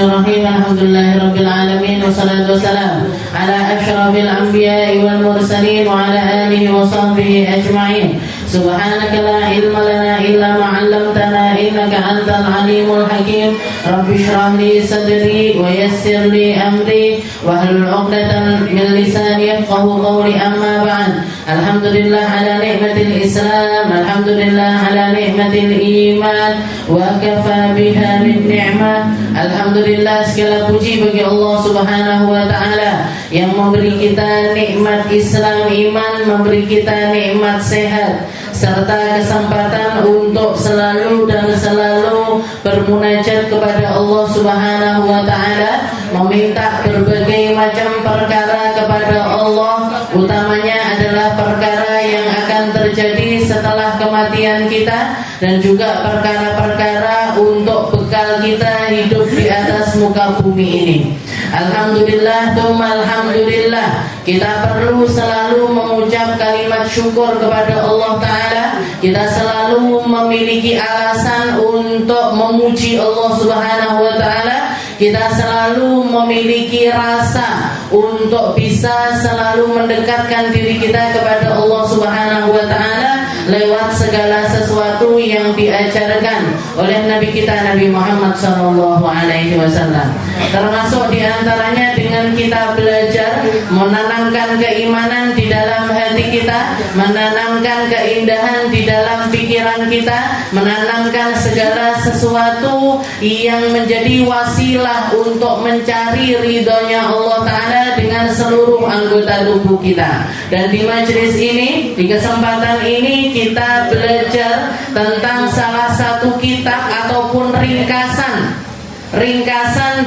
Bismillahirrahmanirrahim. Alhamdulillahirabbil wassalatu wassalamu ala asyrafil anbiya'i wal mursalin wa ala alihi wa sahbihi ajma'in. Subhanaka la ilma lana illa ma 'allamtana innaka antal alimul hakim. Rabbi shrah li sadri wa yassir li amri wahlul 'uqdatam min lisani yafqahu qawli. Amma ba'd. Alhamdulillah ala ni'matil Islam, alhamdulillah ala ni'matil iman, wa kafa biha min ni'mah. Alhamdulillah, segala puji bagi Allah Subhanahu wa ta'ala yang memberi kita nikmat Islam, iman, memberi kita nikmat sehat serta kesempatan untuk selalu dan selalu bermunajat kepada Allah Subhanahu wa ta'ala, meminta berbagai macam perkara kepada Allah, utamanya adalah perkara yang akan terjadi setelah kematian kita dan juga perkara-perkara untuk bekal kita hidup di atas muka bumi ini. Alhamdulillah, alhamdulillah, kita perlu selalu mengucap kalimat syukur kepada Allah Ta'ala. Kita selalu memiliki alasan untuk memuji Allah Subhanahu wa Ta'ala. Kita selalu memiliki rasa untuk bisa selalu mendekatkan diri kita kepada Allah Subhanahu wa Ta'ala lewat segala sesuatu yang diajarkan oleh Nabi kita Nabi Muhammad SAW. Termasuk diantaranya dengan kita belajar menanamkan keimanan di dalam hati kita, menanamkan keindahan di dalam pikiran kita, menanamkan segala sesuatu yang menjadi wasilah untuk mencari ridhonya Allah Ta'ala dengan seluruh anggota tubuh kita. Dan di majelis ini, di kesempatan ini, kita belajar tentang salah satu kitab ataupun ringkasan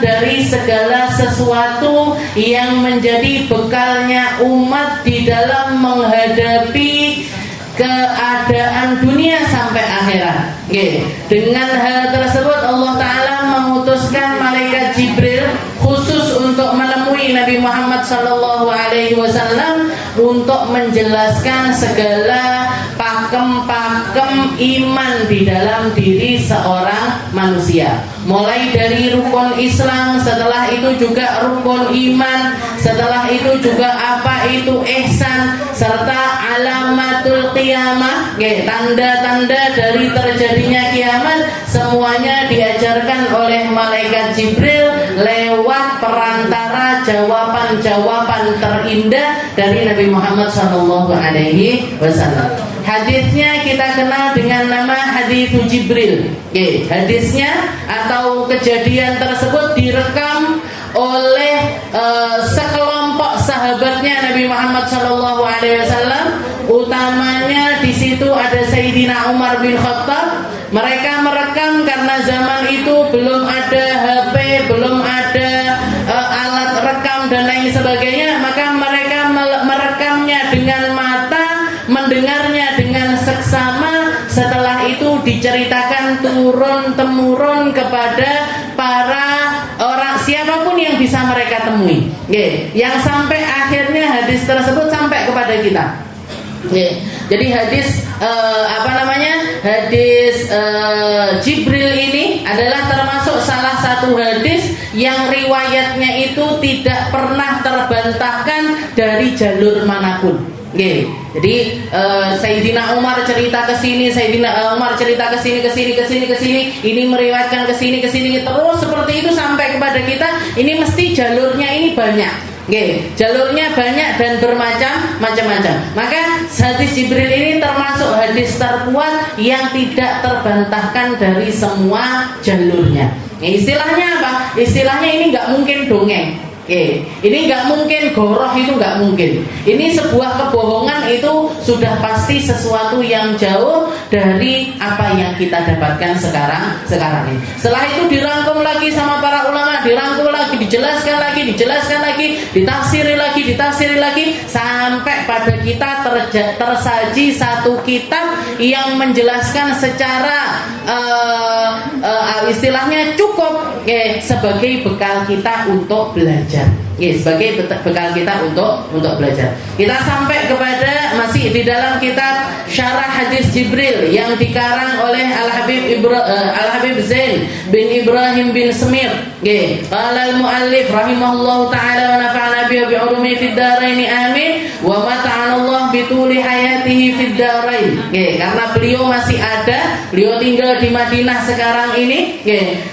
dari segala sesuatu yang menjadi bekalnya umat di dalam menghadapi keadaan dunia sampai akhirat. Dengan hal tersebut Allah Ta'ala mengutuskan malaikat Jibril khusus untuk menemui Nabi Muhammad SAW untuk menjelaskan segala pakem-pakem iman di dalam diri seorang manusia, mulai dari rukun Islam, setelah itu juga rukun iman, setelah itu juga apa itu ihsan, serta alamatul qiyamah, tanda-tanda dari terjadinya kiamat. Semuanya diajarkan oleh malaikat Jibril lewat perantara jawaban-jawaban terindah dari Nabi Muhammad SAW. Hadisnya kita kenal dengan nama hadis Jibril. Hadisnya atau kejadian tersebut direkam oleh sekelompok sahabatnya Nabi Muhammad SAW. Utamanya di situ ada Sayyidina Umar bin Khattab. Mereka merekam karena zaman itu belum ada HP, belum ada alat rekam dan lain sebagainya. Maka mereka merekamnya dengan mata, mendengarnya dengan seksama. Setelah itu diceritakan turun-temurun kepada para orang, siapapun yang bisa mereka temui. Yang sampai akhirnya hadis tersebut sampai kepada kita. Jadi hadis hadis Jibril ini adalah termasuk salah satu hadis yang riwayatnya itu tidak pernah terbantahkan dari jalur manapun. Jadi Sayyidina Umar cerita ke sini, Sayyidina Umar cerita ke sini, ini meriwayatkan ke sini, terus seperti itu sampai kepada kita. Ini mesti jalurnya ini banyak. Jalurnya banyak dan bermacam-macam. Maka hadis Jibril ini termasuk hadis terkuat yang tidak terbantahkan dari semua jalurnya. Istilahnya apa? Istilahnya ini nggak mungkin dongeng. Ini nggak mungkin goroh, itu nggak mungkin. Ini sebuah kebohongan, itu sudah pasti sesuatu yang jauh dari apa yang kita dapatkan sekarang ini. Setelah itu dirangkum lagi sama para ulama, dirangkum lagi, dijelaskan lagi, ditafsiri lagi, sampai pada kita tersaji satu kitab yang menjelaskan secara istilahnya cukup sebagai bekal kita untuk belajar. Sebagai bekal kita untuk belajar. Kita sampai kepada masih di dalam kitab Syarah Hadis Jibril yang dikarang oleh Al-Habib Zain bin Ibrahim bin Semir. Qala al-muallif rahimahullahu taala wa nafa'ana bi ulumi fid dharain amin wa mata'ana Allah bi tuli hayatihi fid dharain. Karena beliau masih ada, beliau tinggal di Madinah sekarang ini.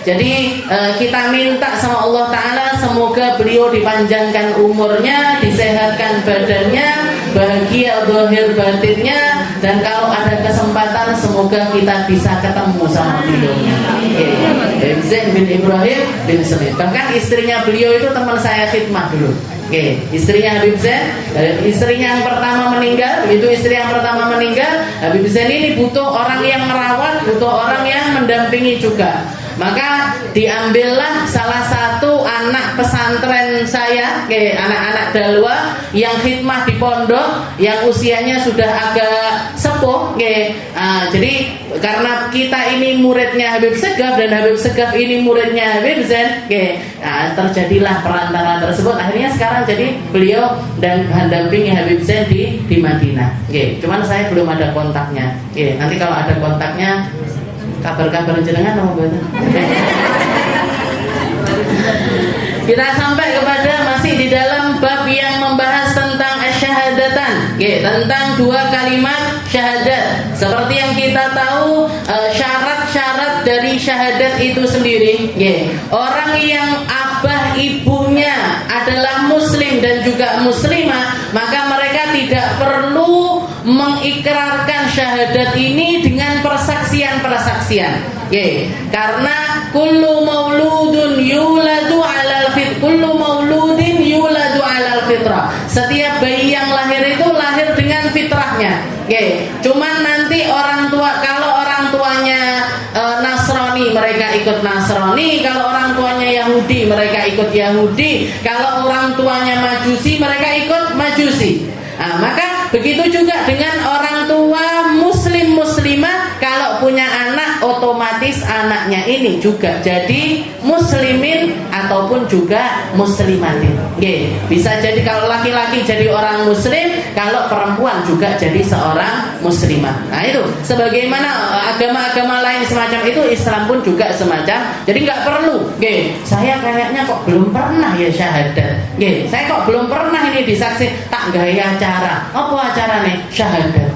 Jadi kita minta sama Allah taala semoga beliau dipanjangkan umurnya, disehatkan badannya, bahagia zahir batinnya, dan kalau ada kesempatan semoga kita bisa ketemu sama beliaunya. Zain bin Ibrahim bin Semir. Bahkan istrinya beliau itu teman saya khidmah dulu. Istrinya Habib Zain, istrinya yang pertama meninggal, begitu istri yang pertama meninggal, Habib Zain ini butuh orang yang merawat, butuh orang yang mendampingi juga. Maka diambillah salah satu anak pesantren saya, anak-anak dalwa yang khidmah di pondok, yang usianya sudah agak sepuh. Jadi karena kita ini muridnya Habib Segaf dan Habib Segaf ini muridnya Habib Zain, terjadilah perantara tersebut. Akhirnya sekarang jadi beliau dan mendampingi Habib Zain di Madinah. Cuman saya belum ada kontaknya. Nanti kalau ada kontaknya kabar-kabar jenengan apa betul? Kita sampai kepada masih di dalam bab yang membahas tentang syahadatan, tentang dua kalimat syahadat. Seperti yang kita tahu, syarat-syarat dari syahadat itu sendiri, orang yang abah ibunya adalah muslim dan juga muslimah, maka mereka tidak perlu mengikrarkan syahadat ini dengan persaksian-persaksian. Karena kullu mauludin yuladu alal fitrah. Setiap bayi yang lahir itu lahir dengan fitrahnya. Cuman nanti orang tua, kalau orang tuanya Nasrani mereka ikut Nasrani, kalau orang tuanya Yahudi mereka ikut Yahudi, kalau orang tuanya Majusi mereka ikut Majusi. Maka begitu juga dengan orang tua muslim muslimah, kalau punya anak otomatis anaknya ini juga jadi muslimin ataupun juga muslimatin. Bisa jadi kalau laki-laki jadi orang muslim, kalau perempuan juga jadi seorang muslimah. Nah itu sebagaimana agama-agama lain semacam itu, Islam pun juga semacam. Jadi nggak perlu. Saya kayaknya kok belum pernah ya syahadat. Saya kok belum pernah ini disaksi, tak gaya acara. Apa acara nih? Syahadat.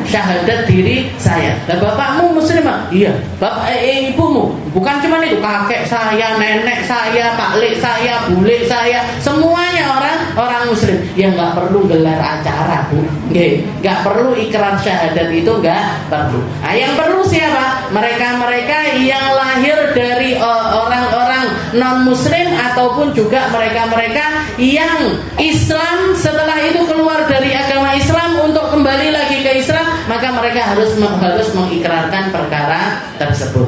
Syahadat diri saya. Lah bapakmu muslimah? Iya. Bapak ibumu? Bukan cuma itu, kakek saya, nenek saya, paklik saya, bule saya, semuanya orang muslim. Ya nggak perlu gelar acara, Bu. Nggak perlu ikrar syahadat itu, nggak perlu. Nah, yang perlu siapa? Mereka-mereka yang lahir dari orang-orang non muslim ataupun juga mereka-mereka yang Islam setelah itu keluar dari agama Islam untuk kembali lagi ke Islam, maka mereka harus mengikrarkan perkara tersebut.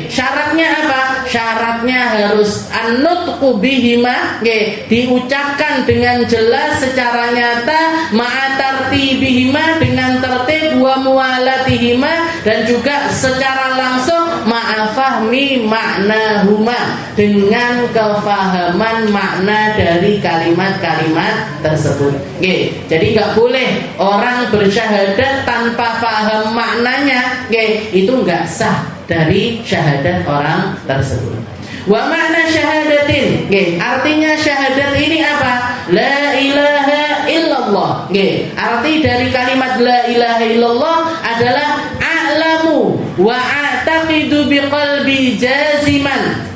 Syaratnya apa? Syaratnya harus an-nutqu bihima, diucapkan dengan jelas secara nyata, ma'atartibihima, dengan tertib, wa muwalatihima, dan juga secara langsung ma'afahmi maknahuma, dengan kefahaman makna dari kalimat-kalimat tersebut. Jadi nggak boleh orang bersyahadat tanpa faham maknanya, itu nggak sah dari syahadat orang tersebut. Wa makna syahadatin, artinya syahadat ini apa? La ilaha illallah. Arti dari kalimat la ilaha illallah adalah a'lamu wa a'taqidu biqalbi jaziman.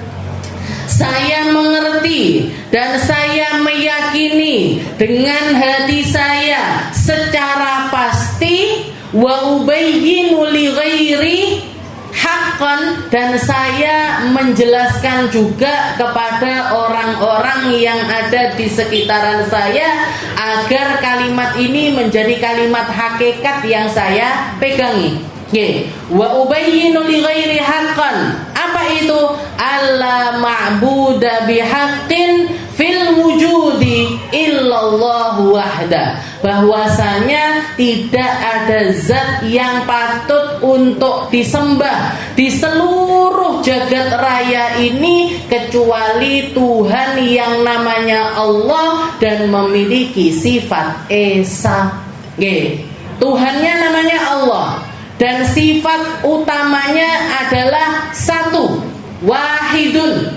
Saya mengerti dan saya meyakini dengan hati saya secara pasti, wa ubayyinu li ghairi haqqan, dan saya menjelaskan juga kepada orang-orang yang ada di sekitaran saya agar kalimat ini menjadi kalimat hakikat yang saya pegangi. Wa ubayyinu li ghairi haqqan, apa itu? Alla ma'buda bihaqqin fil wujudi illallahu wahda, bahwasanya tidak ada zat yang patut untuk disembah di seluruh jagat raya ini kecuali Tuhan yang namanya Allah dan memiliki sifat Esa. Tuhannya namanya Allah dan sifat utamanya adalah satu, wahidun.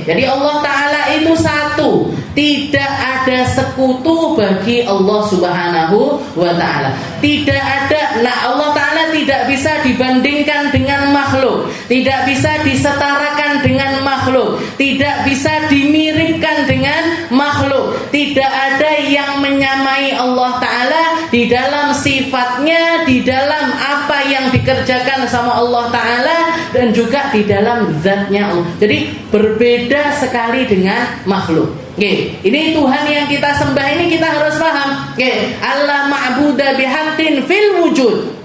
Jadi Allah Ta'ala itu satu, tidak ada sekutu bagi Allah Subhanahu wa Ta'ala. Tidak ada, Allah Ta'ala tidak bisa dibandingkan dengan makhluk, tidak bisa disetarakan dengan makhluk, tidak bisa dimiripkan dengan makhluk. Tidak ada yang menyamai Allah Ta'ala di dalam sifatnya, di dalam apa yang dikerjakan sama Allah Ta'ala, dan juga di dalam zatnya Allah. Jadi berbeda sekali dengan makhluk. Ini Tuhan yang kita sembah ini kita harus paham. Allah ma'buda bihaqqin fil wujud.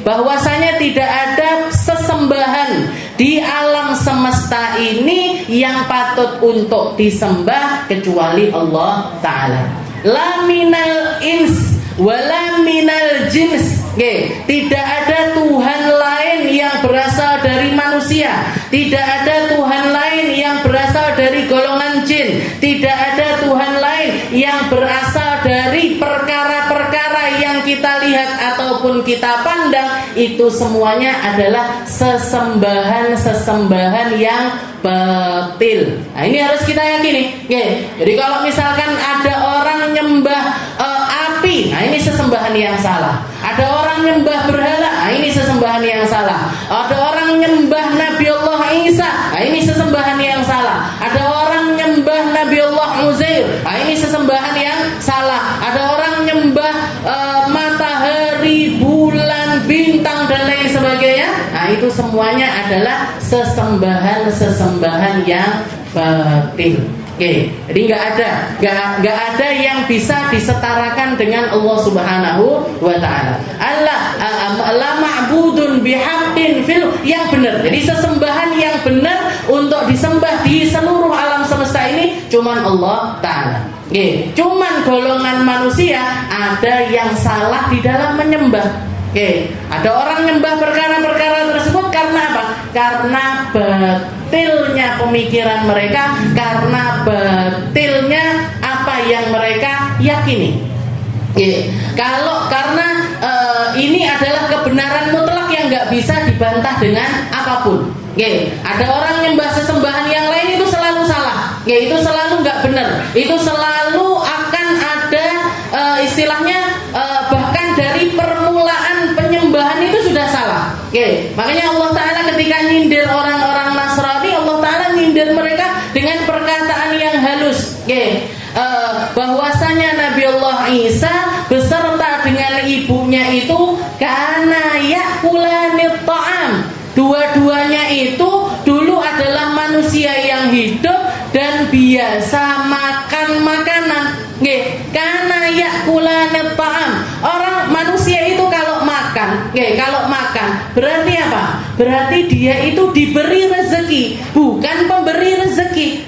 Bahwasanya tidak ada sesembahan di alam semesta ini yang patut untuk disembah kecuali Allah Ta'ala. La minal ins wala minal jins. Tidak ada Tuhan lain yang berasal dari manusia, tidak ada Tuhan lain yang berasal dari golongan jin, tidak ada Tuhan lain yang berasal dari perkara-perkara yang kita lihat ataupun kita pandang. Itu semuanya adalah sesembahan-sesembahan yang batil. Nah, ini harus kita yakini. Jadi kalau misalkan ada orang nyembah api, nah ini sesembahan yang salah. Ada orang nyembah berhala, nah ini sesembahan yang salah. Ada orang nyembah Nabi Allah Isa, nah ini sesembahan yang salah. Ada orang nyembah Nabi Allah Uzair, nah ini sesembahan yang salah. Ada orang nyembah matahari, bulan, bintang dan lain sebagainya, nah itu semuanya adalah sesembahan-sesembahan yang batil. Jadi nggak ada yang bisa disetarakan dengan Allah Subhanahu wa Ta'ala. Allah la ma'budun bihaqqin fil, yang benar. Jadi sesembahan yang benar untuk disembah di seluruh alam semesta ini cuman Allah Ta'ala. Cuman golongan manusia ada yang salah di dalam menyembah. Ada orang nyembah perkara-perkara tersebut karena apa? Karena batilnya pemikiran mereka, karena batilnya apa yang mereka yakini. Karena ini adalah kebenaran mutlak yang nggak bisa dibantah dengan apapun. Ada orang nyembah sesembahan yang lain itu selalu salah. Itu selalu nggak benar. Itu selalu akan ada istilahnya bahkan dari permulaan penyembahan itu sudah salah. Makanya Allah Ta'ala ketika nyindir orang-orang Nasrani, Allah Ta'ala nyindir mereka dengan perkataan yang halus. Bahwasanya Nabi Allah Isa beserta dengan ibunya itu kana yakulanit ta'am. Dua-duanya itu dulu adalah manusia yang hidup dan biasa makan makanan. Karena yakulanit ta'am. Orang manusia itu kalau makan, berarti apa? Berarti dia itu diberi rezeki, bukan pemberi rezeki.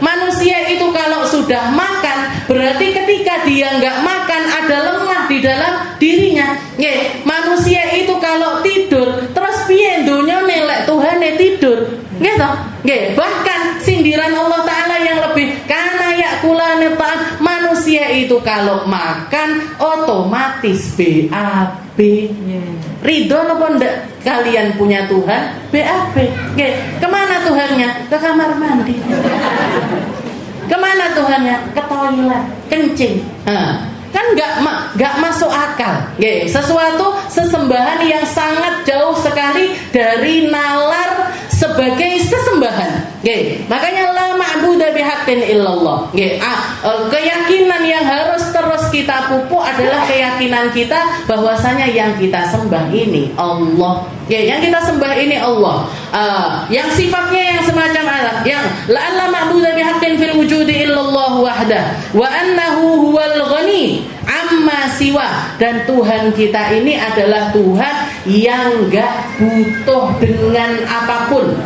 Manusia itu kalau sudah makan, berarti ketika dia nggak makan ada lemah di dalam dirinya. Manusia itu kalau tidur, terus piye donya nelek Tuhane tidur. Gitu. Bahkan sindiran Allah Ta'ala yang lebih, karena yakulane ta'am, manusia itu kalau makan otomatis BAB. Ridho apa ndak kalian punya Tuhan? BAB. Kemana Tuhannya? Ke kamar mandi. Kemana Tuhannya? Ke toilet, kencing. Kan nggak masuk akal. Sesuatu sesembahan yang sangat jauh sekali dari nalar sebagai sesembahan. Makanya la ma'budu bihaqqin illallah. Keyakinan yang harus terus kita pupuk adalah keyakinan kita bahwasanya yang kita sembah ini Allah. Yang kita sembah ini Allah. Yang sifatnya yang semacam Allah, yang la ma'budu bihaqqin fil wujudi illallah wahdah wa annahu huwal ghani amma siwa, dan Tuhan kita ini adalah Tuhan yang gak butuh dengan apapun.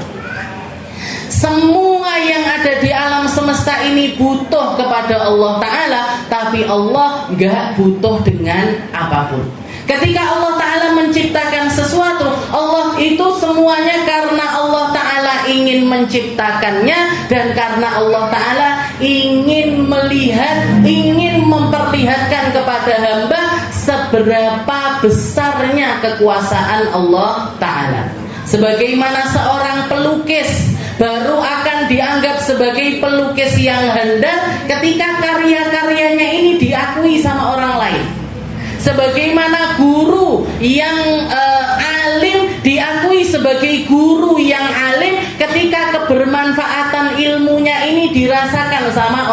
Semua yang ada di alam semesta ini butuh kepada Allah Ta'ala, tapi Allah nggak butuh dengan apapun. Ketika Allah Ta'ala menciptakan sesuatu, Allah itu semuanya karena Allah Ta'ala ingin menciptakannya, dan karena Allah Ta'ala ingin melihat, ingin memperlihatkan kepada hamba seberapa besarnya kekuasaan Allah Ta'ala. Sebagaimana seorang pelukis baru akan dianggap sebagai pelukis yang handal ketika karya-karyanya ini diakui sama orang lain. Sebagaimana guru yang alim diakui sebagai guru yang alim ketika kebermanfaatan ilmunya ini dirasakan sama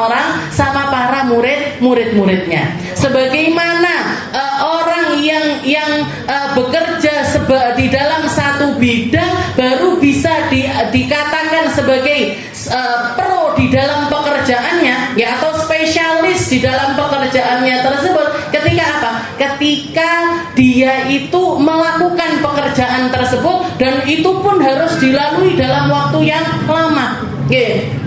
para murid-muridnya. Sebagaimana orang yang bekerja di dalam satu bidang baru bisa dikatakan sebagai pro di dalam pekerjaannya, ya, atau spesialis di dalam pekerjaannya tersebut. Ketika apa? Ketika dia itu melakukan pekerjaan tersebut, dan itu pun harus dilalui dalam waktu yang lama.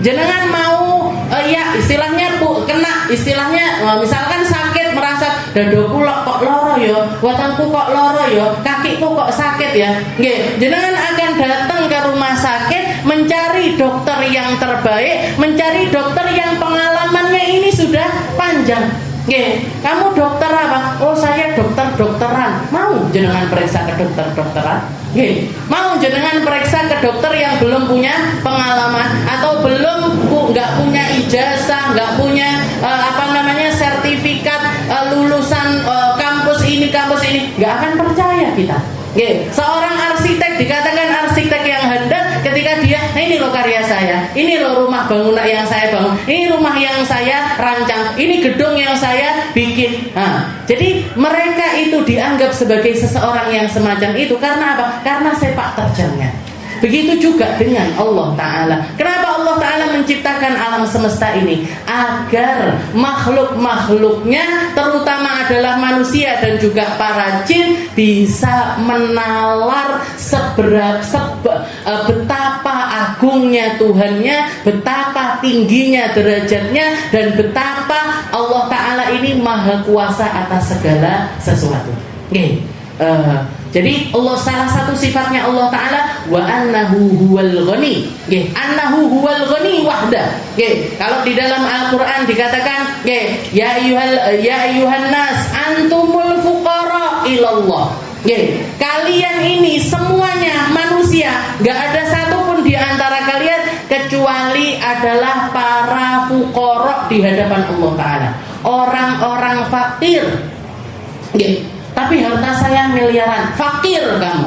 Jenengan mau ya istilahnya kena istilahnya misalkan sakit, merasa dadaku kok loro ya, watanku kok loro ya, kakiku kok sakit ya. Jenengan akan datang ke rumah sakit mencari dokter yang terbaik, mencari dokter yang pengalamannya ini sudah panjang. Kamu dokter apa? Oh, saya dokteran. Mau jenengan periksa ke dokteran? Mau jenengan periksa ke dokter yang belum punya pengalaman atau nggak punya ijazah, nggak punya sertifikat lulusan kampus ini, nggak akan percaya kita. Seorang arsitek dikatakan arsitek yang handal ketika dia, ini loh karya saya, ini loh rumah bangunan yang saya bangun, ini rumah yang saya rancang, ini gedung yang saya bikin. Jadi mereka itu dianggap sebagai seseorang yang semacam itu karena apa? Karena sepak terjangnya. Begitu juga dengan Allah Ta'ala. Kenapa Allah Ta'ala menciptakan alam semesta ini? Agar makhluk-makhluknya, terutama adalah manusia dan juga para jin, bisa menalar betapa agungnya Tuhannya, betapa tingginya derajatnya, dan betapa Allah Ta'ala ini maha kuasa atas segala sesuatu. Jadi Allah, salah satu sifatnya Allah Ta'ala, wa annahu huwal ghani. Annahu huwal ghani wahda. Kalau di dalam Al-Quran dikatakan, ya ayyuhan nas antumul fuqara ilallah. Kalian ini semuanya manusia, gak ada satupun di antara kalian kecuali adalah para fuqara di hadapan Allah Ta'ala. Orang-orang fakir. Tapi harta saya miliaran, fakir kamu.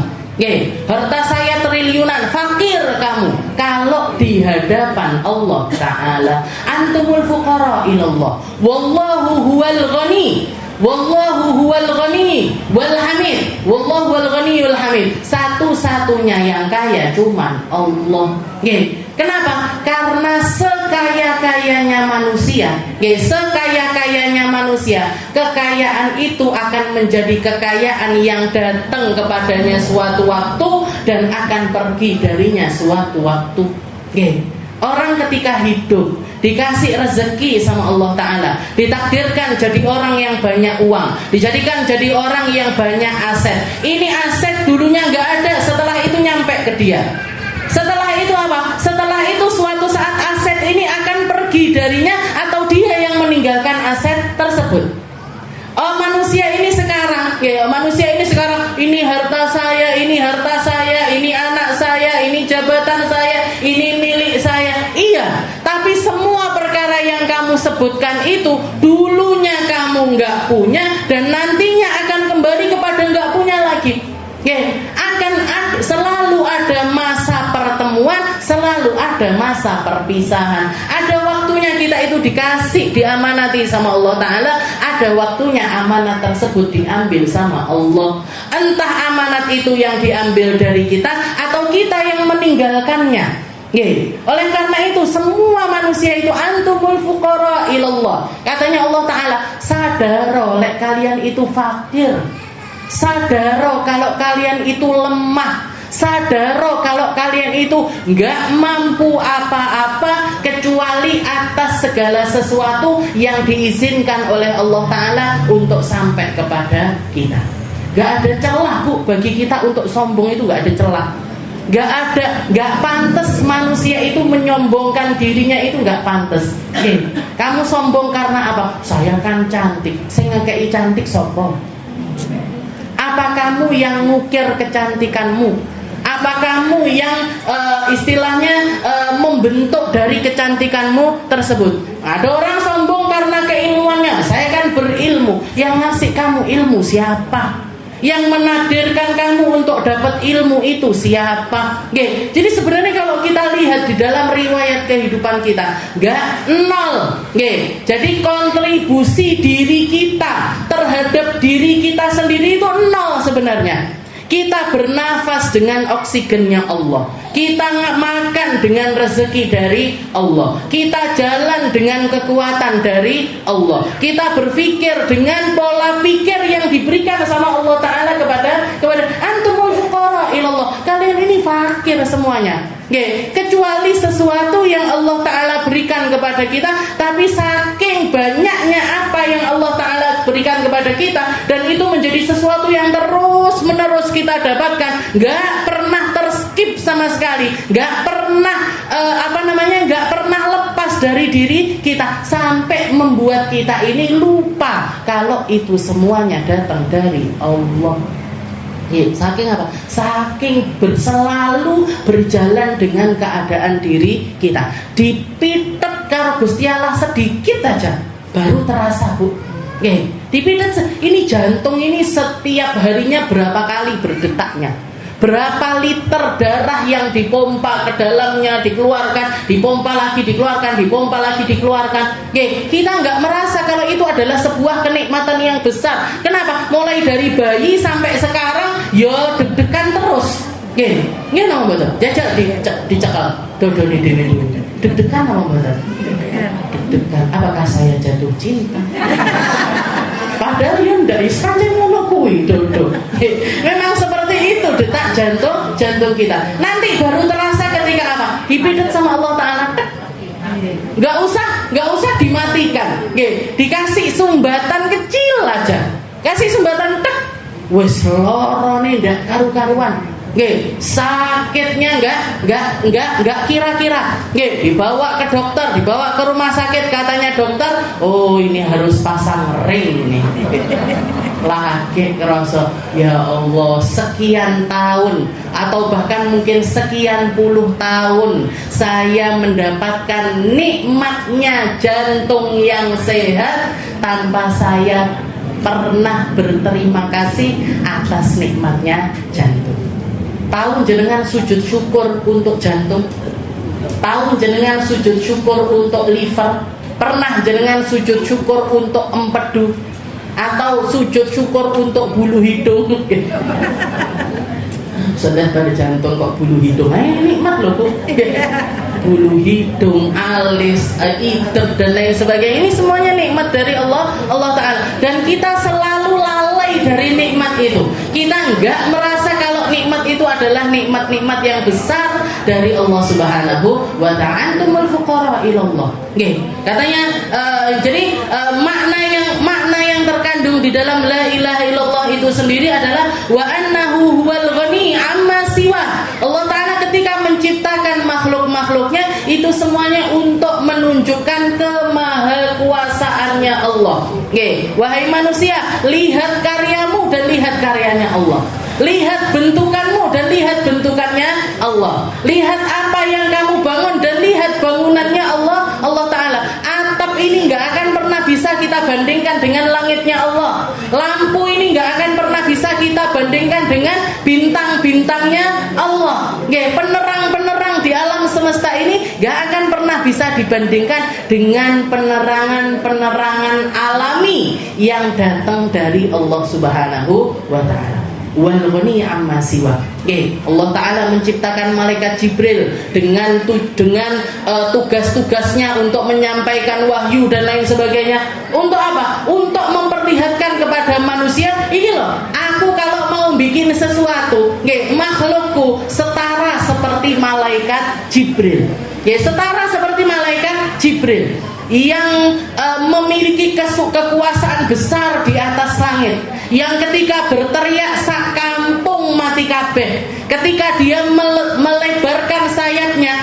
Harta saya triliunan, fakir kamu. Kalau di hadapan Allah Ta'ala, antumul fuqara ilallah, wallahu huwal ghani, wallahu huwal ghani wal hamid, wallahu wal ghaniyul hamid. Satu-satunya yang kaya cuman Allah. Kenapa? Karena sekaya-kayanya manusia, sekaya-kayanya manusia, kekayaan itu akan menjadi kekayaan yang datang kepadanya suatu waktu dan akan pergi darinya suatu waktu. Orang ketika hidup dikasih rezeki sama Allah Ta'ala, ditakdirkan jadi orang yang banyak uang, dijadikan jadi orang yang banyak aset. Ini aset dulunya nggak ada, setelah itu nyampe ke dia. Setelah itu apa? Setelah itu suatu saat aset ini akan pergi darinya, atau dia yang meninggalkan aset tersebut. Manusia ini sekarang, ini harta saya, ini anak saya, ini jabatan saya, ini milik saya. Iya, tapi semua perkara yang kamu sebutkan itu dulunya kamu nggak punya, dan nantinya akan kembali kepada nggak punya lagi. Selalu ada masa pertemuan, selalu ada masa perpisahan. Ada waktunya kita itu dikasih, diamanati sama Allah Ta'ala, ada waktunya amanat tersebut diambil sama Allah. Entah amanat itu yang diambil dari kita atau kita yang meninggalkannya. Oleh karena itu semua manusia itu antumul fuqara ilallah. Katanya Allah Ta'ala, sadaro lek kalian itu fakir, sadaro kalau kalian itu lemah, Sadaro kalau kalian itu nggak mampu apa-apa kecuali atas segala sesuatu yang diizinkan oleh Allah Ta'ala untuk sampai kepada kita. Nggak ada celah Bu bagi kita untuk sombong, itu nggak ada celah. Nggak pantas manusia itu menyombongkan dirinya, itu nggak pantas. Kamu sombong karena apa? Saya kan cantik. Saya ngekei cantik sopo? Apa kamu yang ngukir kecantikanmu? Apa kamu yang istilahnya membentuk dari kecantikanmu tersebut? Ada orang sombong karena keilmuannya. Saya kan berilmu. Yang ngasih kamu ilmu siapa? Yang menakdirkan kamu untuk dapat ilmu itu siapa? Jadi sebenarnya kalau kita lihat di dalam riwayat kehidupan kita, nggak nol. Jadi kontribusi diri kita terhadap diri kita sendiri itu nol sebenarnya. Kita bernafas dengan oksigennya Allah. Kita makan dengan rezeki dari Allah. Kita jalan dengan kekuatan dari Allah. Kita berpikir dengan pola pikir yang diberikan sama Allah Ta'ala kepada antumul fuqara ilallah. Kalian ini fakir semuanya. Kecuali sesuatu yang Allah Ta'ala berikan kepada kita, tapi saking banyaknya apa yang Allah Ta'ala berikan kepada kita, dan itu menjadi sesuatu yang terus menerus kita dapatkan, nggak pernah terskip sama sekali, nggak pernah nggak pernah lepas dari diri kita, sampai membuat kita ini lupa kalau itu semuanya datang dari Allah. Saking apa? Saking selalu berjalan dengan keadaan diri kita. Dipitet karo Gusti Allah sedikit aja baru terasa Bu. Dipitet ini jantung ini setiap harinya berapa kali berdetaknya? Berapa liter darah yang dipompa ke dalamnya, dikeluarkan, dipompa lagi, dikeluarkan, dipompa lagi, dikeluarkan. Kita nggak merasa kalau itu adalah sebuah kenikmatan yang besar. Kenapa? Mulai dari bayi sampai sekarang, ya deg-degan terus. Nggih napa mboten? Jajal dicekal. Dodone dene dulu. Deg-degan napa mboten? Deg-degan. Apakah saya jatuh cinta? Padahal yang dari saja ngono kuwi dodo. Memang seperti itu detak jantung kita. Nanti baru terasa ketika apa? Dipidet sama Allah Ta'ala. Nggak usah dimatikan. Dikasih sumbatan kecil aja. Kasih sumbatan tek. Wes lorone ndak karu-karuan. Sakitnya enggak kira-kira. Dibawa ke dokter, dibawa ke rumah sakit, katanya dokter, oh ini harus pasang ring nih. Lagi kerasa, ya Allah, sekian tahun atau bahkan mungkin sekian puluh tahun saya mendapatkan nikmatnya jantung yang sehat tanpa saya pernah berterima kasih atas nikmatnya jantung. Tahu jenengan sujud syukur untuk jantung? Tahu jenengan sujud syukur untuk liver? Pernah jenengan sujud syukur untuk empedu? Atau sujud syukur untuk bulu hidung? Sudah pada jantung kok bulu hidung? Nikmat loh Bu. Bulu hidung, alis, idep dan lain sebagainya, ini semuanya nikmat dari Allah Ta'ala. Dan kita selalu lalai dari nikmat itu. Kita enggak merasa kalau nikmat itu adalah nikmat-nikmat yang besar dari Allah Subhanahu wa ta'ala. Antumul fuqara ilallah. Katanya jadi makna yang terkandung di dalam la ilaha illallah itu sendiri adalah wa annahu huwal ghani amma siwa. Allah Ta'ala ketika menciptakan makhluk-makhluknya itu semuanya untuk menunjukkan kemahakuasaannya Allah. Wahai manusia, lihat karyamu dan lihat karyanya Allah. Lihat bentukanmu dan lihat bentukannya Allah. Lihat apa yang kamu bangun dan lihat bangunannya Allah Ta'ala. Atap ini nggak akan pernah bisa kita bandingkan dengan langitnya Allah. Lampu ini nggak akan pernah bisa kita bandingkan dengan bintang-bintangnya Allah. Penerang-penerang di alam semesta ini nggak akan pernah bisa dibandingkan dengan penerangan-penerangan alami yang datang dari Allah Subhanahu wa Ta'ala. Wal ghani amma siwa. Allah Ta'ala menciptakan malaikat Jibril dengan tugas-tugasnya untuk menyampaikan wahyu dan lain sebagainya. Untuk apa? Untuk memperlihatkan kepada manusia, ini loh, aku aku kalau mau bikin sesuatu, nggih, makhlukku setara seperti malaikat Jibril. Nggih, setara seperti malaikat Jibril yang memiliki kekuasaan besar di atas langit, yang ketika berteriak sak kampung mati kabeh, ketika dia melebarkan sayapnya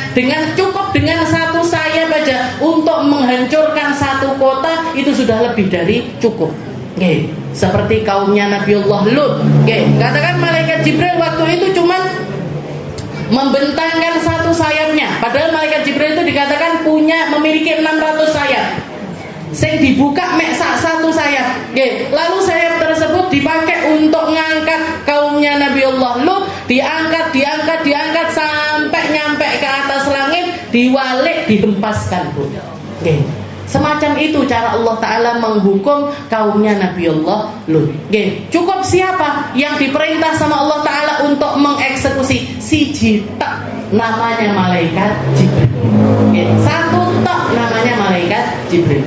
cukup dengan satu sayap aja untuk menghancurkan satu kota, itu sudah lebih dari cukup. Oke, seperti kaumnya Nabiullah Lut. Oke, katakan malaikat Jibril waktu itu cuman membentangkan satu sayapnya, padahal malaikat Jibril itu dikatakan memiliki 600 sayap. Sing dibuka mek satu sayap. Oke, lalu sayap tersebut dipakai untuk ngangkat kaumnya Nabiullah Lut, diangkat sampai nyampe ke atas langit, diwalik, dihempaskan, Bu. Oke. Semacam itu cara Allah Ta'ala menghukum kaumnya Nabiullah Lut. Cukup siapa yang diperintah sama Allah Ta'ala untuk mengeksekusi? Si Jita, namanya malaikat Jibril. Satu tok namanya malaikat Jibril.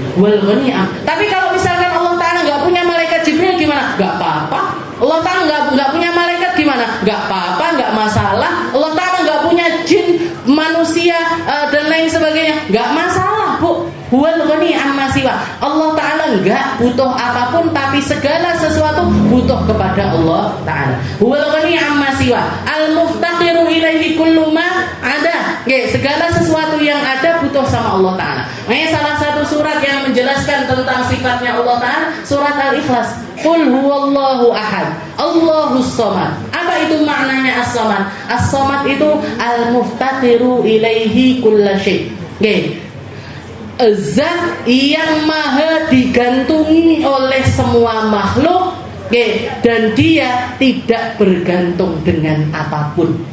Tapi kalau misalkan Allah Ta'ala nggak punya malaikat Jibril gimana? Nggak apa-apa. Allah Ta'ala nggak punya malaikat gimana? Nggak apa-apa, nggak masalah. Allah Ta'ala nggak punya jin, manusia, dan lain sebagainya, nggak masalah, Bu. Huwal ghani amma siwa. Allah Ta'ala enggak butuh apapun, tapi segala sesuatu butuh kepada Allah Ta'ala. Huwal ghani amma siwa. Al-muftaqiru ilaihi kullu ma ada. Segala sesuatu yang ada butuh sama Allah Ta'ala. Makanya salah satu surat yang menjelaskan tentang sifatnya Allah Ta'ala, surat Al-Ikhlas. Qul huwallahu ahad, Allahus samad. Apa itu maknanya as-samad? As-samad itu al-muftaqiru ilaihi kulla syai'. Zat yang maha digantungi oleh semua makhluk, dan dia tidak bergantung dengan apapun.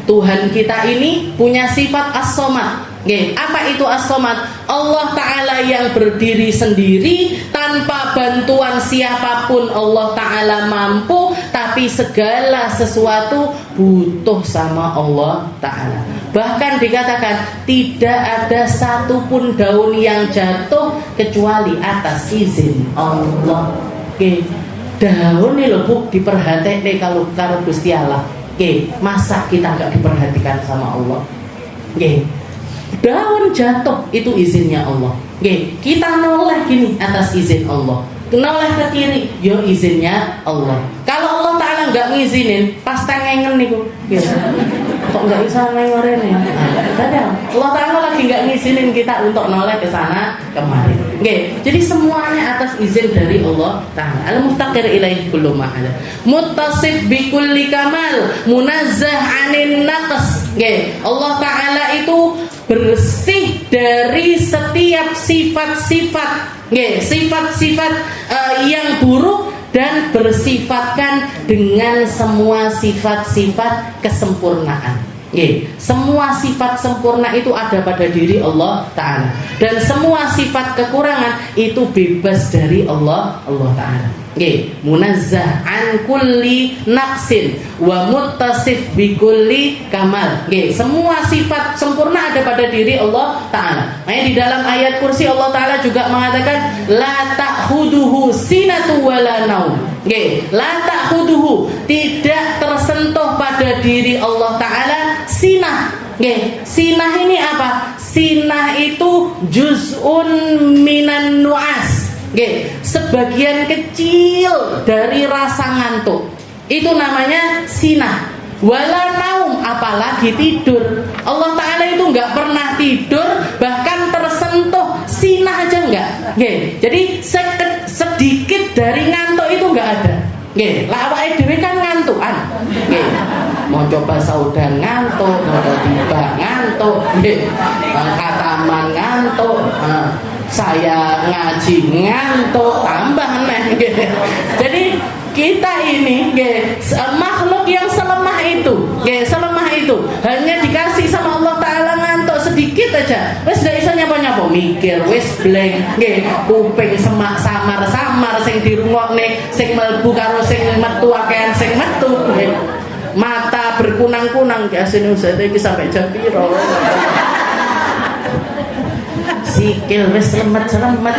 Tuhan kita ini punya sifat as-samad. Apa itu as-samad? Allah Ta'ala yang berdiri sendiri tanpa bantuan siapapun. Allah Ta'ala mampu, tapi segala sesuatu butuh sama Allah Ta'ala. Bahkan dikatakan tidak ada satupun daun yang jatuh kecuali atas izin Allah. Daun ini loh, Bu, diperhatikan kalau Gusti Allah. Masa kita nggak diperhatikan sama Allah? Daun jatuh itu izinnya Allah. Kita noleh gini atas izin Allah, noleh ke kiri, yo izinnya Allah. Kalau Allah Ta'ala nggak ngizinin, pas tengengen nih, kok nggak bisa nengorin ya? Allah Ta'ala lagi nggak ngizinin kita untuk noleh ke sana kemari. Jadi semuanya atas izin dari Allah Ta'ala. Al-muftaqir ilaihi kullu ma ada. Muttasif bi kulli kamal, munazzah 'anil naqs. Allah Ta'ala itu bersih dari setiap sifat-sifat yang buruk, dan bersifatkan dengan semua sifat-sifat kesempurnaan. Semua sifat sempurna itu ada pada diri Allah Ta'ala, dan semua sifat kekurangan itu bebas dari Allah Ta'ala. Munazzah an kulli naqsin wa muttasif bi kulli kamal. Semua sifat sempurna ada pada diri Allah Ta'ala. Makanya di dalam ayat kursi Allah Ta'ala juga mengatakan la ta'khuduhu sinatu wala naum. La ta'khuduhu, tidak tersentuh pada diri Allah Ta'ala sinah. Sinah ini apa? Sinah itu juz'un minan nu'as. Sebagian kecil dari rasa ngantuk, itu namanya sinah. Wala naum, apalagi tidur. Allah Ta'ala itu nggak pernah tidur, bahkan tersentuh sinah aja nggak. Jadi sedikit dari ngantuk itu nggak ada. Lawake dhewe kan ngantukan. Mau coba saudan ngantuk, mau tiba ngantuk, kataman ngantuk, saya ngaji ngantuk, tambah neh. Jadi kita ini makhluk yang selemah itu hanya dikasih sama Allah Ta'ala ngantuk sedikit aja, wes gak iso nyapa-nyapa, mikir wes blank. Kuping semak samar-samar sing dirungokne, sing mlebu karo sing metu akehan sing metu. Mata berkunang-kunang, asine usah iki sampai jam piro. Sikil wis lemet-lemet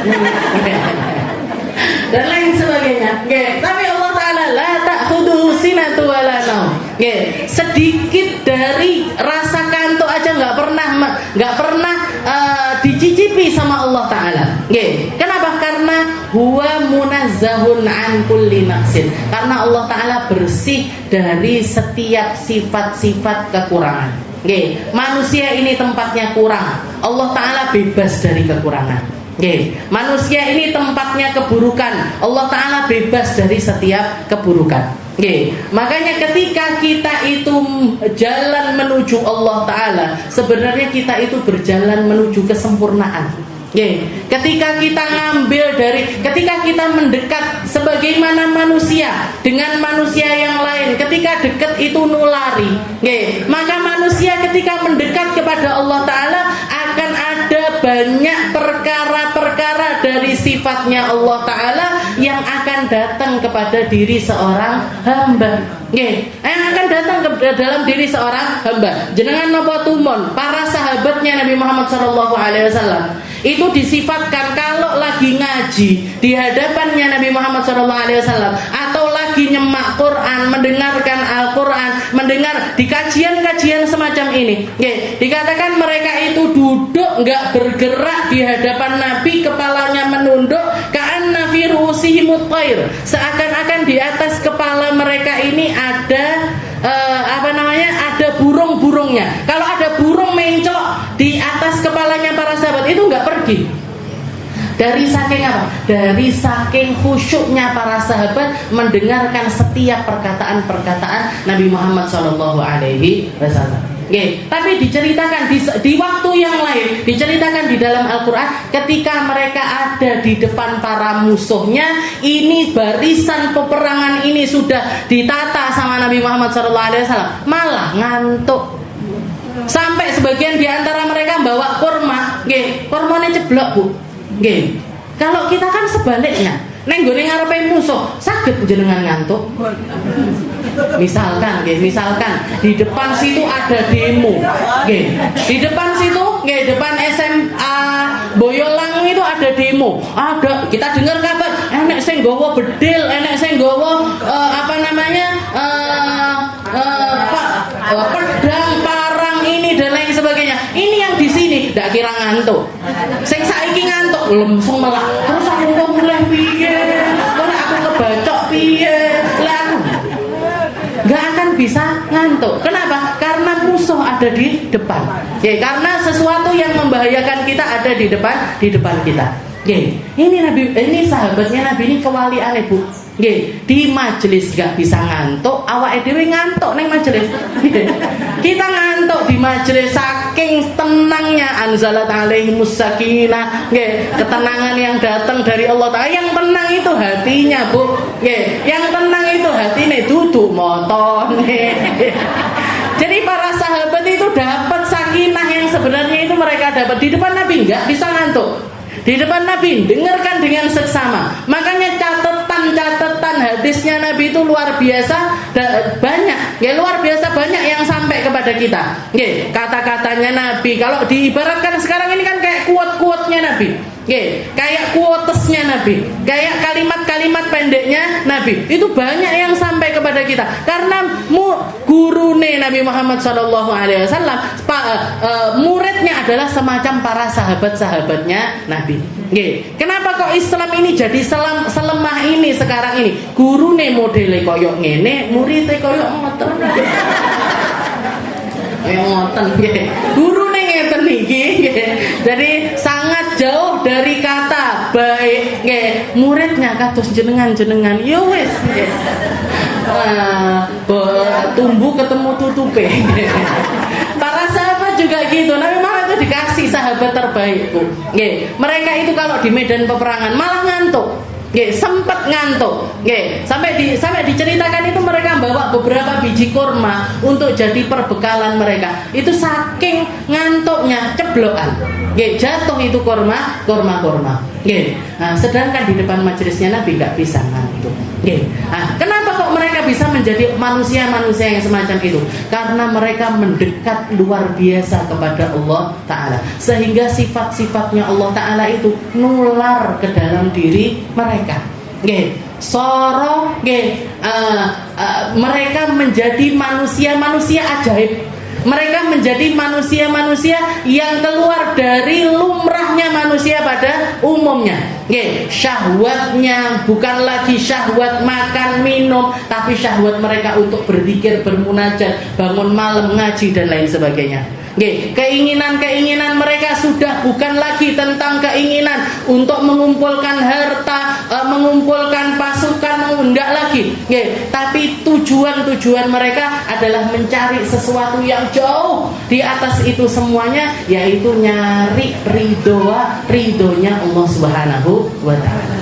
dan lain sebagainya. Tapi Allah Ta'ala ta'khudhuhu sinatun wala naum. Sedikit dari rasa kantuk aja nggak pernah dicicipi sama Allah Ta'ala. Kenapa? Karena huwa munazzahun an kulli naqsin. Karena Allah Ta'ala bersih dari setiap sifat-sifat kekurangan. Manusia ini tempatnya kurang, Allah Ta'ala bebas dari kekurangan. Manusia ini tempatnya keburukan, Allah Ta'ala bebas dari setiap keburukan. Makanya ketika kita itu jalan menuju Allah Ta'ala, sebenarnya kita itu berjalan menuju kesempurnaan. Ketika kita mendekat sebagaimana manusia dengan manusia yang lain, ketika dekat itu nulari. Maka manusia ketika mendekat kepada Allah Ta'ala akan ada banyak perkara-perkara dari sifatnya Allah Ta'ala yang akan datang kepada diri seorang hamba. Yang akan datang ke dalam diri seorang hamba. Jenengan napa tumon para sahabatnya Nabi Muhammad SAW itu disifatkan kalau lagi ngaji di hadapannya Nabi Muhammad SAW atau lagi nyemak Quran, mendengarkan Al-Quran, mendengar di kajian-kajian semacam ini, dikatakan mereka itu duduk nggak bergerak di hadapan Nabi, kepalanya menunduk, ka'anna fi ru'usihimut thair, seakan-akan di atas kepala mereka ini ada ada burung-burungnya. Kalau ada burung mencok di atas kepalanya para sahabat itu nggak pergi. Dari saking apa? Dari saking khusyuknya para sahabat mendengarkan setiap perkataan-perkataan Nabi Muhammad SAW. Tapi diceritakan di waktu yang lain, diceritakan di dalam Al-Quran ketika mereka ada di depan para musuhnya, ini barisan peperangan ini sudah ditata sama Nabi Muhammad SAW, malah ngantuk. Sampai sebagian di antara mereka bawa kurma, kurmanya ceblok bu. Kalau kita kan sebaliknya, neng goreng ngarepe musuh, saged jenengan ngantuk. Misalkan di depan situ ada demo, di depan situ, depan SMA Boyolang itu ada demo, ada kita dengar kabar, enek sing nggawa bedil, enek sing nggawa pedang, parang ini dan lain sebagainya. Ini yang di sini ndak kira ngantuk. Sing saiki ngantuk langsung malah terus aku kok mulai piye? Ora aku kebacok piye? Lah nggak akan bisa ngantuk. Kenapa? Karena musuh ada di depan. Karena sesuatu yang membahayakan kita ada di depan kita. Ini sahabatnya Nabi ini kewaliane bu. Di majelis gak bisa ngantuk, awake dhewe ngantuk neng majelis. Kita ngantuk di majelis saking tenangnya, anzalat alaihimus sakinah, ketenangan yang datang dari Allah Ta'ala. Yang tenang itu hatinya bu, yang tenang itu hatinya, duduk moton. Jadi para sahabat itu dapat sakinah yang sebenarnya itu mereka dapat di depan Nabi nggak bisa ngantuk. Di depan Nabi dengarkan dengan seksama. Makanya catatan hadisnya Nabi itu luar biasa banyak. Luar biasa banyak yang sampai kepada kita. Kata-katanya Nabi kalau diibaratkan sekarang ini kan kayak quote-quote-nya Nabi. Kayak quotesnya Nabi, kayak kalimat-kalimat pendeknya Nabi. Itu banyak yang sampai kepada kita karena gurune Nabi Muhammad SAW, muridnya adalah semacam para sahabat-sahabatnya Nabi. Kenapa kok Islam ini jadi selemah ini sekarang ini? Gurune modele koyok ngene, muridnya koyok ngoten. Gurune ngeten niki. Jadi sangat jauh dari kata baik. Muridnya kados jenengan-jenengan ya wis. Tumbuh ketemu tutupe. Para sahabat juga gitu. Nabi Muhammad itu dikasih sahabat terbaik bu. Mereka itu kalau di medan peperangan malah ngantuk. Sempat ngantuk. Sampai diceritakan itu mereka bawa beberapa biji kurma untuk jadi perbekalan mereka. Itu saking ngantuknya ceblokan. Jatuh itu kurma. Nah, sedangkan di depan majelisnya Nabi nggak bisa ngantuk. Nah, kenapa kok mereka bisa menjadi manusia-manusia yang semacam itu? Karena mereka mendekat luar biasa kepada Allah Ta'ala, sehingga sifat-sifatnya Allah Ta'ala itu nular ke dalam diri mereka. soro mereka menjadi manusia-manusia ajaib. Mereka menjadi manusia-manusia yang keluar dari lumrahnya manusia pada umumnya. Syahwatnya bukan lagi syahwat makan minum, tapi syahwat mereka untuk berzikir, bermunajat, bangun malam, ngaji dan lain sebagainya. Keinginan-keinginan mereka sudah bukan lagi tentang keinginan untuk mengumpulkan harta, mengumpulkan pasukan, tidak lagi. Tapi tujuan-tujuan mereka adalah mencari sesuatu yang jauh di atas itu semuanya, yaitu nyari ridhonya Allah Subhanahu wa ta'ala.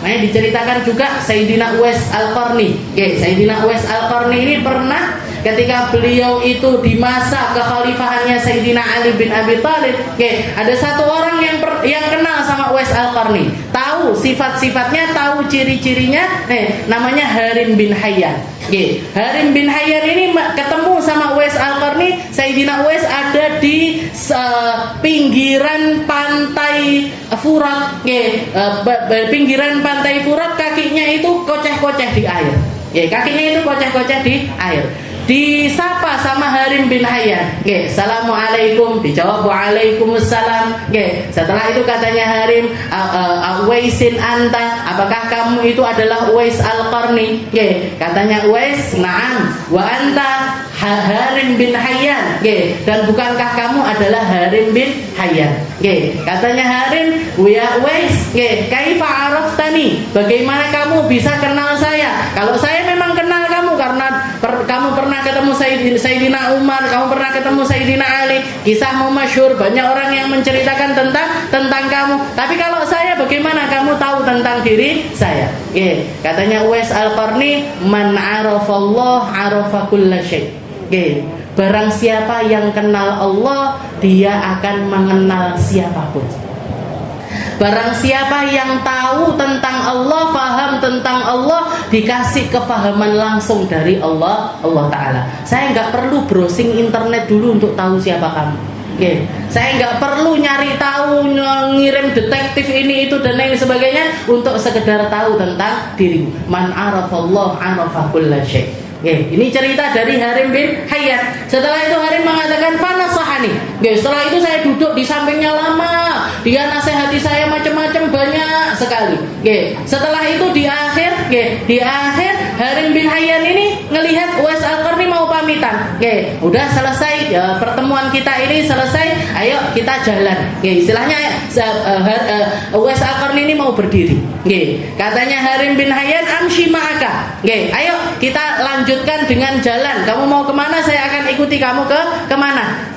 Makanya diceritakan juga Sayyidina Uwais Al-Qarni. Sayyidina Uwais Al-Qarni ini pernah ketika beliau itu di masa kekhalifahannya Sayyidina Ali bin Abi Thalib, ada satu orang yang kenal sama Uwais Al-Qarni, tahu sifat-sifatnya, tahu ciri-cirinya, namanya Harim bin Hayyan. Harim bin Hayyan ini ketemu sama Uwais Al-Qarni. Sayyidina Uwais ada di pinggiran pantai Furat, pinggiran pantai Furat, kakinya itu koceh-koceh di air. Kakinya itu koceh-koceh di air. Disapa sama Harim bin Hayyan, Assalamualaikum, dijawab waalaikumsalam. Setelah itu katanya Harim, Uwaisin anta, apakah kamu itu adalah Uwais Al-Qarni? Katanya Uwais, na'am, wa anta Harim bin Hayyan, dan bukankah kamu adalah Harim bin Hayyan? Katanya Harim, ya Uwais, kaifa araftani, bagaimana kamu bisa kenal saya? Kalau saya memang kenal kamu karena kamu pernah ketemu Sayyidina Umar, kamu pernah ketemu Sayyidina Ali, kisahmu masyhur, banyak orang yang menceritakan tentang kamu. Tapi kalau saya, bagaimana kamu tahu tentang diri saya? Katanya Uwais Al-Qarni, man arafallah arafa kulla syai'. Barang siapa yang kenal Allah, dia akan mengenal siapapun. Barang siapa yang tahu tentang Allah, paham tentang Allah, dikasih kefahaman langsung dari Allah Ta'ala. Saya nggak perlu browsing internet dulu untuk tahu siapa kamu. Saya nggak perlu nyari tahu, ngirim detektif ini itu dan lain sebagainya untuk sekedar tahu tentang dirimu. Man arafallah arafa kulla syai'. Ini cerita dari Harim bin Hayyan. Setelah itu Harim mengatakan fanasahani. Setelah itu saya duduk di sampingnya lama, dia nasihati saya macam-macam, banyak sekali. Setelah itu di akhir Harim bin Hayyan ini ngelihat Uwais Al-Qarni mau pamitan. Udah selesai pertemuan kita ini selesai, ayo kita jalan. Istilahnya Uwais Al-Qarni ini mau berdiri. Katanya Harim bin Hayyan, amshi ma'aka. Ayo kita lanjutkan dengan jalan. Kamu mau kemana, saya akan ikuti kamu kemana.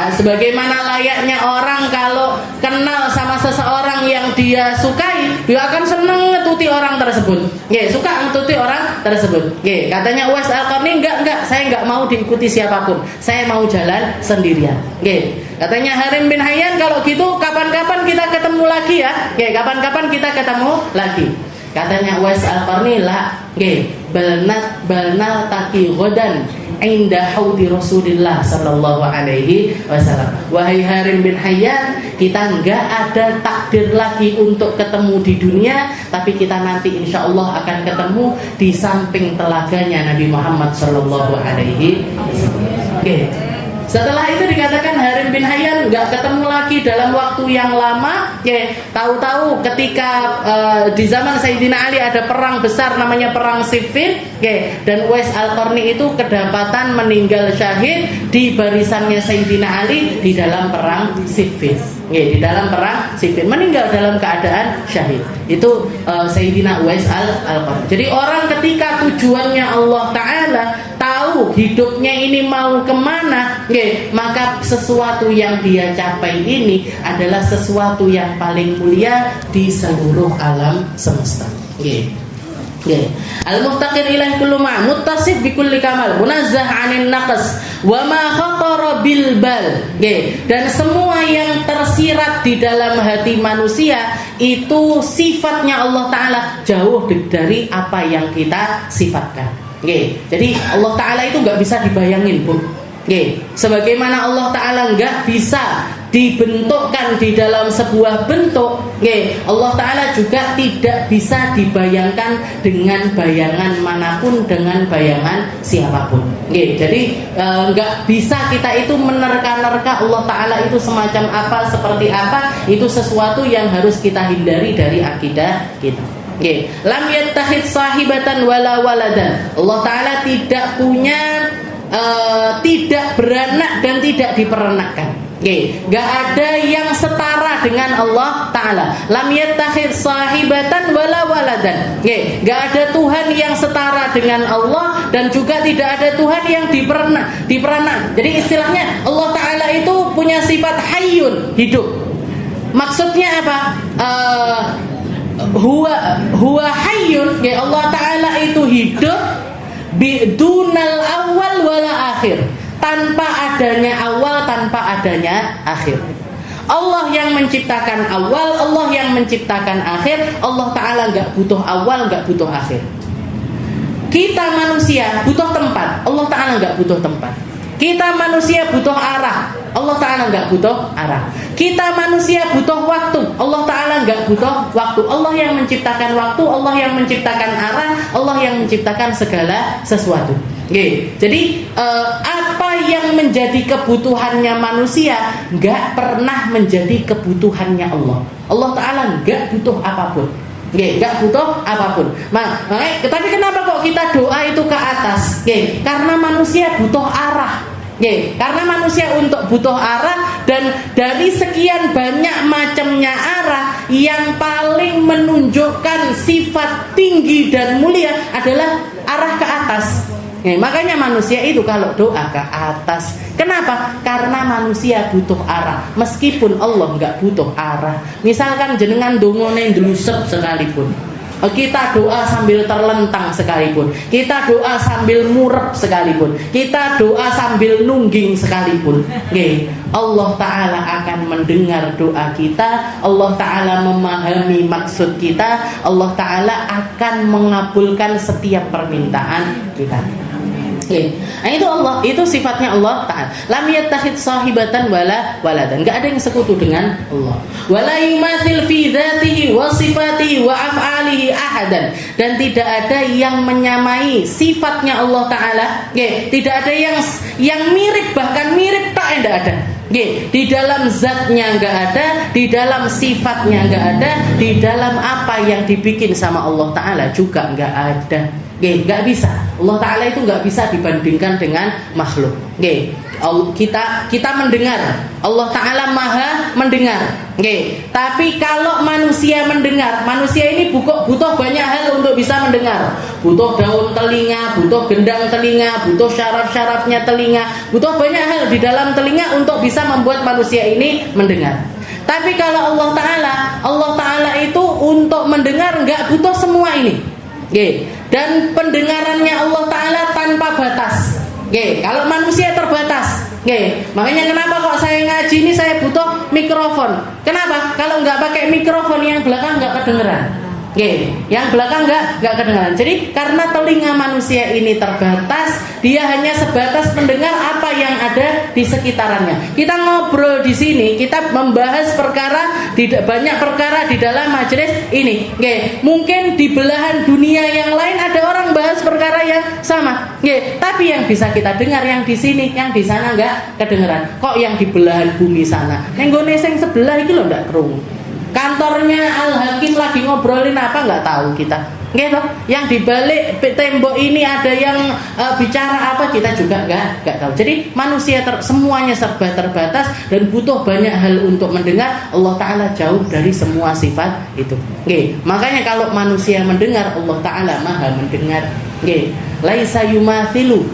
Sebagaimana layaknya orang kalau kenal sama seseorang yang dia sukai, dia akan senang ngetuti orang tersebut. Suka ngetuti orang tersebut. Katanya Uwais Al-Qarni, enggak, saya enggak mau diikuti siapapun, saya mau jalan sendirian. Katanya Harim bin Hayyan, kalau gitu kapan-kapan kita ketemu lagi ya. Kapan-kapan kita ketemu lagi. Katanya Uwais Al-Qarni, la, balnal taki ghadan inda haudi Rasulillah sallallahu alaihi wasallam. Wahai Harim bin Hayyan, kita enggak ada takdir lagi untuk ketemu di dunia, tapi kita nanti insya Allah akan ketemu di samping telaganya Nabi Muhammad sallallahu alaihi wasallam. Setelah itu dikatakan Harim bin Hayyan nggak ketemu lagi dalam waktu yang lama. Tahu-tahu ketika di zaman Sayyidina Ali ada perang besar namanya perang Siffin. Dan Uwais Al-Qarni itu kedapatan meninggal syahid di barisannya Sayyidina Ali di dalam perang Siffin. Di dalam perang Siffin meninggal dalam keadaan syahid. Itu Sayyidina Uwais Al-Qarni. Jadi orang ketika tujuannya Allah Ta'ala, tahu hidupnya ini mau kemana, maka sesuatu yang dia capai ini adalah sesuatu yang paling mulia di seluruh alam semesta. Al-muftaqir ilaih kullu ma' muttasif bi kulli kamal munazzah 'anil naqs wa ma khatara bil bal. Dan semua yang tersirat di dalam hati manusia itu sifatnya Allah Ta'ala jauh dari apa yang kita sifatkan. Jadi Allah Ta'ala itu nggak bisa dibayangin, Bu. Sebagaimana Allah Ta'ala nggak bisa dibentukkan di dalam sebuah bentuk, Allah Ta'ala juga tidak bisa dibayangkan dengan bayangan manapun, dengan bayangan siapapun. Jadi nggak bisa kita itu menerka-nerka Allah Ta'ala itu semacam apa, seperti apa. Itu sesuatu yang harus kita hindari dari akidah kita. Lam yattakhidz sahibatan wala waladan. Allah Ta'ala tidak punya, tidak beranak dan tidak diperanakkan. Gak ada yang setara dengan Allah Ta'ala. Lam yattakhidz sahibatan wala waladan. Gak ada Tuhan yang setara dengan Allah, dan juga tidak ada Tuhan yang diperanak. Jadi istilahnya Allah Ta'ala itu punya sifat hayyun, hidup. Maksudnya apa? Huwa hayyun, Allah Ta'ala itu hidup bidunal awal wala akhir, tanpa adanya awal, tanpa adanya akhir. Allah yang menciptakan awal, Allah yang menciptakan akhir. Allah Ta'ala gak butuh awal, gak butuh akhir. Kita manusia butuh tempat, Allah Ta'ala gak butuh tempat. Kita manusia butuh arah, Allah Ta'ala gak butuh arah. Kita manusia butuh waktu, Allah Ta'ala gak butuh waktu. Allah yang menciptakan waktu, Allah yang menciptakan arah, Allah yang menciptakan segala sesuatu. Jadi apa yang menjadi kebutuhannya manusia gak pernah menjadi kebutuhannya Allah. Allah Ta'ala gak butuh apapun, gak butuh apapun. Makanya, tapi kenapa kok kita doa itu ke atas? Karena manusia butuh arah. Karena manusia untuk butuh arah, dan dari sekian banyak macamnya arah, yang paling menunjukkan sifat tinggi dan mulia adalah arah ke atas. Makanya manusia itu kalau doa ke atas. Kenapa? Karena manusia butuh arah, meskipun Allah nggak butuh arah. Misalkan jenengan dongone ndelusep sekalipun, kita doa sambil terlentang sekalipun, kita doa sambil murep sekalipun, kita doa sambil nungging sekalipun, Allah Ta'ala akan mendengar doa kita. Allah Ta'ala memahami maksud kita. Allah Ta'ala akan mengabulkan setiap permintaan kita. Nah, itu Allah, itu sifatnya Allah Ta'ala. Lam yattakhidz sahibatan wala waladan. Enggak ada yang sekutu dengan Allah. Wala yumathil fi dzatihi wa sifatihi wa af'alihi ahadan. Dan tidak ada yang menyamai sifatnya Allah Ta'ala. Tidak ada yang mirip, bahkan mirip tak ada. Di dalam zatnya enggak ada, di dalam sifatnya enggak ada, di dalam apa yang dibikin sama Allah Ta'ala juga enggak ada. Nggak bisa. Allah Ta'ala itu nggak bisa dibandingkan dengan makhluk. Kita mendengar, Allah Ta'ala maha mendengar. Tapi kalau manusia mendengar, manusia ini butuh banyak hal untuk bisa mendengar. Butuh daun telinga, butuh gendang telinga, butuh syaraf-syarafnya telinga, butuh banyak hal di dalam telinga untuk bisa membuat manusia ini mendengar. Tapi kalau Allah Ta'ala itu untuk mendengar nggak butuh semua ini. Dan pendengarannya Allah Ta'ala tanpa batas. Kalau manusia terbatas. Makanya kenapa kok saya ngaji ini saya butuh mikrofon. Kenapa? Kalau nggak pakai mikrofon, yang belakang nggak kedengeran. Yang belakang nggak kedengeran. Jadi karena telinga manusia ini terbatas, dia hanya sebatas mendengar apa yang ada di sekitarannya. Kita ngobrol di sini, kita membahas banyak perkara di dalam majelis ini. Mungkin di belahan dunia yang lain ada orang bahas perkara yang sama. Tapi yang bisa kita dengar yang di sini, yang di sana nggak kedengeran. Kok yang di belahan bumi sana? Nenggone sing sebelah iki lho ndak krungu. Kantornya Al-Hakim lagi ngobrolin apa nggak tahu kita, gitu. Yang di balik tembok ini ada yang bicara apa kita juga nggak tahu. Jadi manusia semuanya serba terbatas dan butuh banyak hal untuk mendengar. Allah Ta'ala jauh dari semua sifat itu. Makanya kalau manusia mendengar, Allah Ta'ala maha mendengar. Laisa yumathilu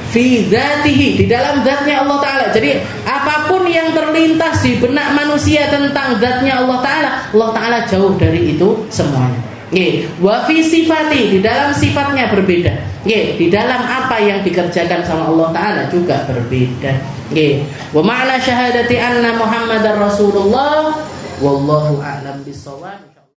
fi dzatihi, di dalam zatnya Allah Ta'ala. Jadi apapun yang terlintas di benak manusia tentang zatnya Allah Ta'ala, Allah Ta'ala jauh dari itu semuanya. Wa fi sifati, di dalam sifatnya berbeda. Di dalam apa yang dikerjakan sama Allah Ta'ala juga berbeda. Wa ma'na syahadati anna Muhammadar Rasulullah wallahu a'lam bishawab.